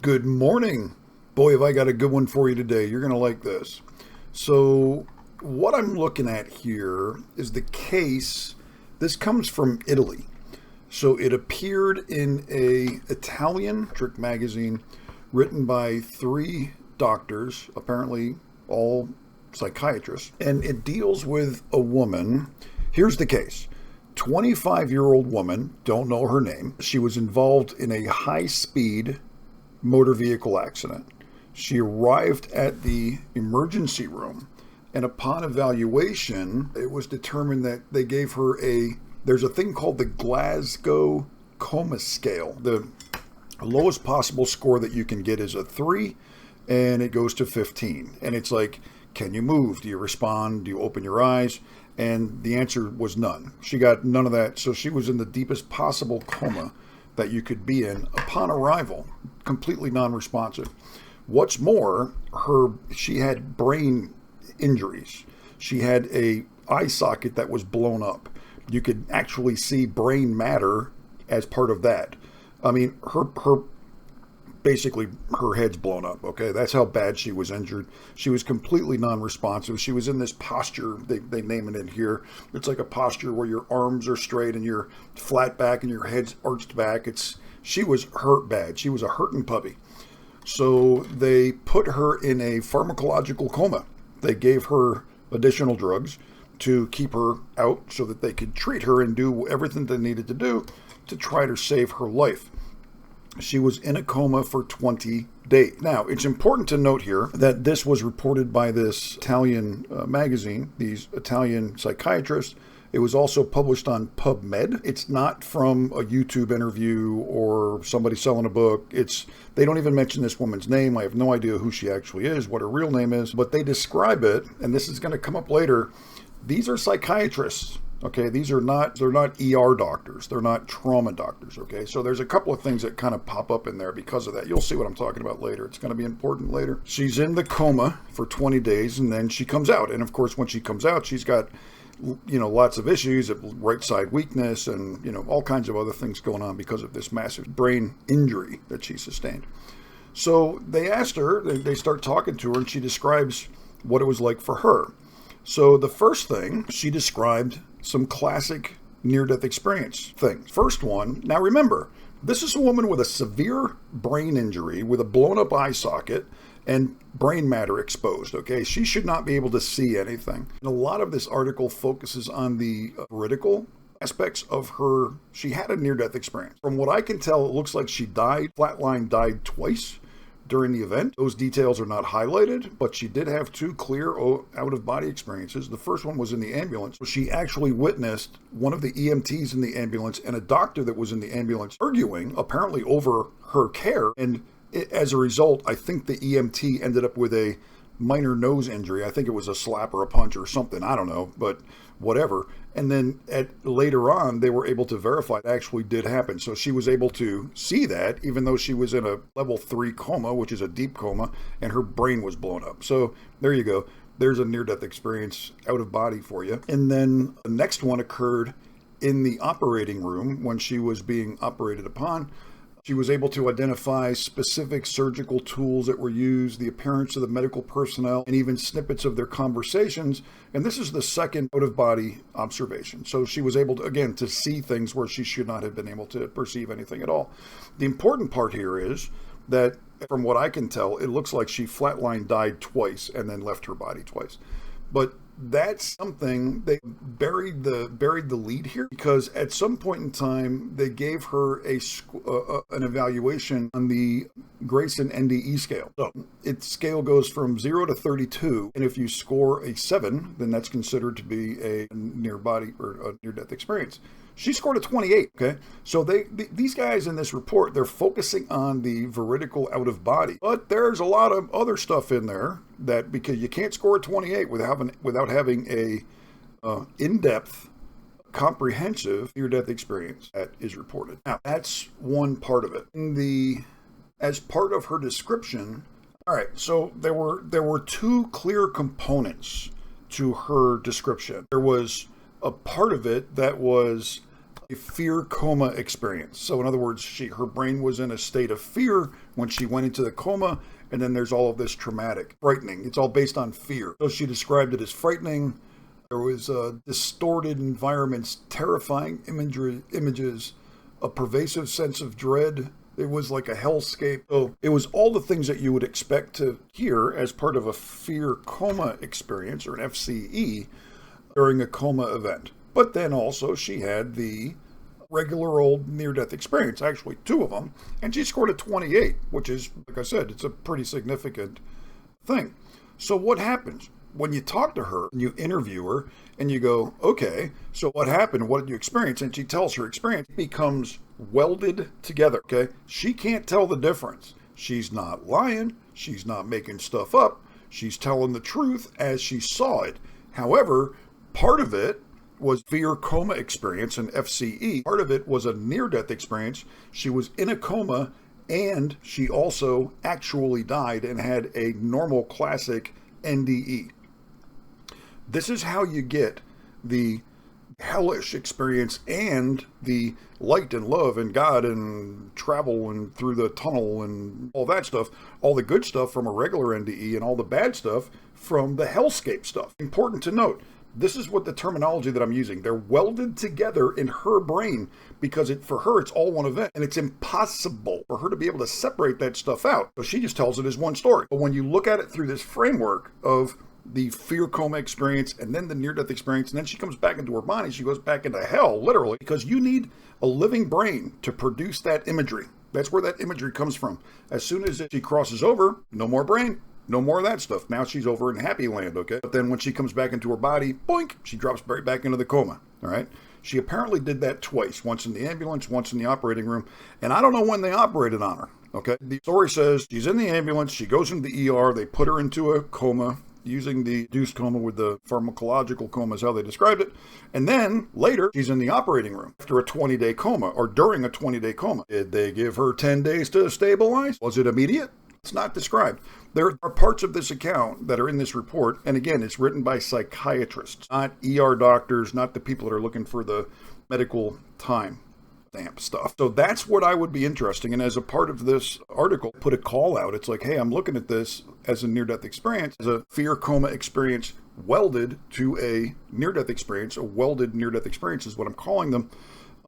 Good morning. Boy, have I got a good one for you today. You're going to like this. So what I'm looking at here is the case. This comes from Italy. So it appeared in a Italian trick magazine written by 3 doctors, apparently all psychiatrists. And it deals with a woman. Here's the case. 25-year-old woman, don't know her name. She was involved in a high-speed motor vehicle accident. She arrived at the emergency room, and upon evaluation, it was determined that they gave her there's a thing called the Glasgow Coma Scale. The lowest possible score that you can get is a 3, and it goes to 15. And it's like, can you move? Do you respond? Do you open your eyes? And the answer was none. She got none of that, so she was in the deepest possible coma that you could be in upon arrival, completely non-responsive. What's more, she had brain injuries. She had a eye socket that was blown up. You could actually see brain matter as part of that. I mean, basically her head's blown up, okay? That's how bad she was injured. She was completely non-responsive. She was in this posture, they name it in here. It's like a posture where your arms are straight and you're flat back and your head's arched back. She was hurt bad. She was a hurting puppy. So they put her in a pharmacological coma. They gave her additional drugs to keep her out so that they could treat her and do everything they needed to do to try to save her life. She was in a coma for 20 days. Now, it's important to note here that this was reported by this Italian magazine, these Italian psychiatrists. It was also published on PubMed. It's not from a YouTube interview or somebody selling a book. They don't even mention this woman's name. I have no idea who she actually is, what her real name is, but they describe it, and this is going to come up later. These are psychiatrists. Okay, they're not ER doctors. They're not trauma doctors, okay? So there's a couple of things that kind of pop up in there because of that. You'll see what I'm talking about later. It's going to be important later. She's in the coma for 20 days, and then she comes out. And, of course, when she comes out, she's got, lots of issues, right side weakness, and, all kinds of other things going on because of this massive brain injury that she sustained. So they asked her, they start talking to her, and she describes what it was like for her. So the first thing, she described some classic near-death experience things. First one, now remember, this is a woman with a severe brain injury with a blown-up eye socket and brain matter exposed, okay? She should not be able to see anything. And a lot of this article focuses on the veridical aspects of her. She had a near-death experience. From what I can tell, it looks like she flatline died twice during the event. Those details are not highlighted, but she did have 2 clear out-of-body experiences. The first one was in the ambulance. She actually witnessed one of the EMTs in the ambulance and a doctor that was in the ambulance arguing, apparently over her care. And as a result, I think the EMT ended up with a minor nose injury. I think it was a slap or a punch or something. I don't know, but whatever. And then later on, they were able to verify it actually did happen. So she was able to see that, even though she was in a level 3 coma, which is a deep coma, and her brain was blown up. So there you go. There's a near-death experience out of body for you. And then the next one occurred in the operating room when she was being operated upon. She was able to identify specific surgical tools that were used, the appearance of the medical personnel, and even snippets of their conversations. And this is the second out-of-body observation. So she was able to, again, to see things where she should not have been able to perceive anything at all. The important part here is that, from what I can tell, it looks like she flatline died twice and then left her body twice. But that's something they buried the lead here, because at some point in time they gave her an evaluation on the Grayson NDE scale. So its scale goes from 0 to 32, and if you score a 7, then that's considered to be a near-body or a near-death experience. She scored a 28, okay? So these guys in this report, they're focusing on the veridical out-of-body. But there's a lot of other stuff in there that, because you can't score a 28 without having a in-depth, comprehensive near-death experience that is reported. Now, that's one part of it. As part of her description, all right, so there were 2 clear components to her description. There was a part of it that was a fear coma experience. So in other words, her brain was in a state of fear when she went into the coma, and then there's all of this traumatic, frightening. It's all based on fear. So she described it as frightening. There was distorted environments, terrifying images, a pervasive sense of dread. It was like a hellscape. So it was all the things that you would expect to hear as part of a fear coma experience, or an FCE, during a coma event. But then also she had the regular old near-death experience, actually 2 of them, and she scored a 28, which is, like I said, it's a pretty significant thing. So what happens? When you talk to her and you interview her and you go, okay, so what happened? What did you experience? And she tells her experience, it becomes welded together, okay? She can't tell the difference. She's not lying. She's not making stuff up. She's telling the truth as she saw it. However, part of it was fear coma experience, an FCE. Part of it was a near-death experience. She was in a coma and she also actually died and had a normal classic NDE. This is how you get the hellish experience and the light and love and God and travel and through the tunnel and all that stuff, all the good stuff from a regular NDE and all the bad stuff from the hellscape stuff. Important to note, this is what the terminology that I'm using. They're welded together in her brain because for her, it's all one event, and it's impossible for her to be able to separate that stuff out. So she just tells it as one story. But when you look at it through this framework of the fear coma experience and then the near-death experience, and then she comes back into her body, she goes back into hell, literally, because you need a living brain to produce that imagery. That's where that imagery comes from. As soon as she crosses over, no more brain, no more of that stuff. Now she's over in happy land, okay? But then when she comes back into her body, boink, she drops right back into the coma, all right? She apparently did that twice, once in the ambulance, once in the operating room, and I don't know when they operated on her, okay? The story says she's in the ambulance, she goes into the ER, they put her into a coma, using the induced coma with the pharmacological coma is how they described it. And then later, she's in the operating room after a 20-day coma or during a 20-day coma. Did they give her 10 days to stabilize? Was it immediate? It's not described. There are parts of this account that are in this report. And again, it's written by psychiatrists, not ER doctors, not the people that are looking for the medical time stamp stuff. So that's what I would be interested in. And as a part of this article, put a call out. It's like, hey, I'm looking at this as a near-death experience, as a fear coma experience welded to a near-death experience. A welded near-death experience is what I'm calling them.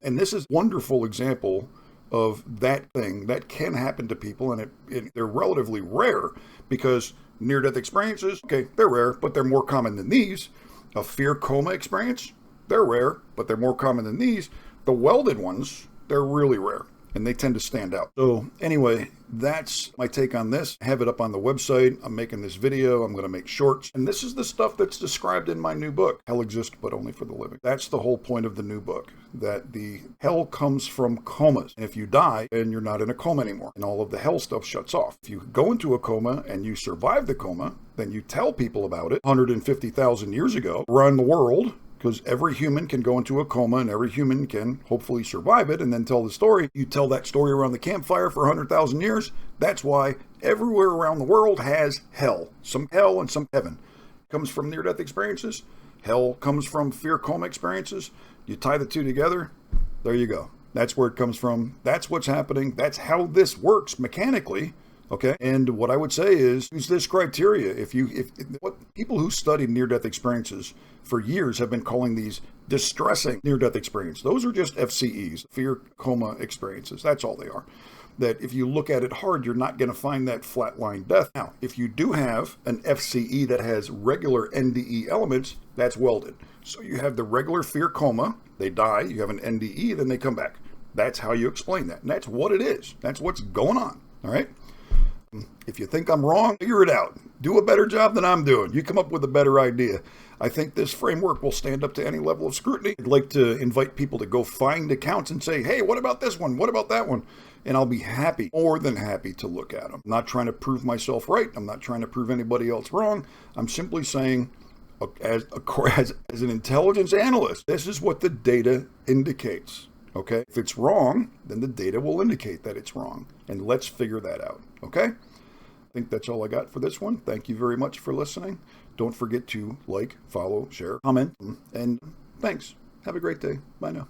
And this is a wonderful example of that thing that can happen to people, and they're relatively rare because near-death experiences, okay, they're rare, but they're more common than these. A fear coma experience, they're rare, but they're more common than these. The welded ones, they're really rare, and they tend to stand out. So anyway, that's my take on this. I have it up on the website. I'm making this video. I'm going to make shorts. And this is the stuff that's described in my new book, Hell Exists But Only for the Living. That's the whole point of the new book, that the hell comes from comas. And if you die, then you're not in a coma anymore, and all of the hell stuff shuts off. If you go into a coma and you survive the coma, then you tell people about it 150,000 years ago around the world, because every human can go into a coma and every human can hopefully survive it and then tell the story. You tell that story around the campfire for 100,000 years. That's why everywhere around the world has hell. Some hell and some heaven. Comes from near-death experiences. Hell comes from fear coma experiences. You tie the two together, there you go. That's where it comes from. That's what's happening. That's how this works mechanically. Okay, and what I would say is use this criteria. If what people who study near-death experiences for years have been calling these distressing near-death experience. Those are just FCEs, fear coma experiences. That's all they are. That if you look at it hard, you're not going to find that flatline death. Now, if you do have an FCE that has regular NDE elements, that's welded. So you have the regular fear coma, they die, you have an NDE, then they come back. That's how you explain that. And that's what it is. That's what's going on. All right. If you think I'm wrong, figure it out. Do a better job than I'm doing. You come up with a better idea. I think this framework will stand up to any level of scrutiny. I'd like to invite people to go find accounts and say, hey, what about this one? What about that one? And I'll be happy, more than happy to look at them. I'm not trying to prove myself right. I'm not trying to prove anybody else wrong. I'm simply saying, as an intelligence analyst, this is what the data indicates. Okay? If it's wrong, then the data will indicate that it's wrong. And let's figure that out. Okay? I think that's all I got for this one. Thank you very much for listening. Don't forget to like, follow, share, comment, and thanks. Have a great day. Bye now.